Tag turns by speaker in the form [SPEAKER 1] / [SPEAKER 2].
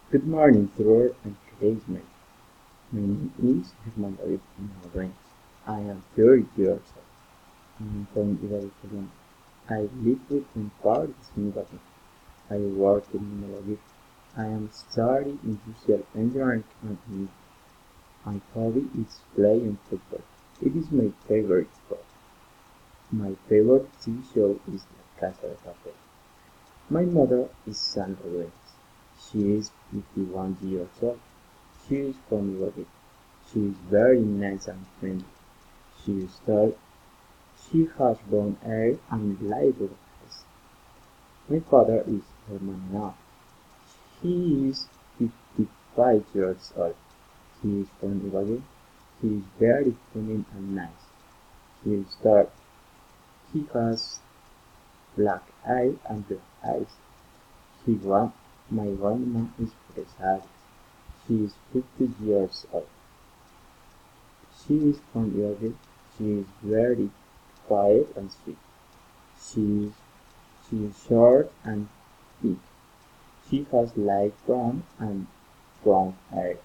[SPEAKER 1] Good morning, sir, and today's mate. My name is Herman David Morales. I am 30 years old. I am from Ibadan. I live with my parents in Ibadan. I work in Melody. I am studying industrial engineering and English. My hobby is playing football. It is my favorite sport. My favorite TV show is La Casa de Papel. My mother is Sandra Lewis. She is 51 years old. She is from Ibadan. She is very nice and friendly. She is tall. She has brown hair and light blue eyes. My father is Herman now. He is 55 years old. He is from Ibadan. He is very funny and nice. He is dark. He has black eyes and blue eyes. My grandma is Presage. She is 50 years old. She is from Ibadan. She is very quiet and sweet. She is, she is short and thick. She has light brown and brown hair.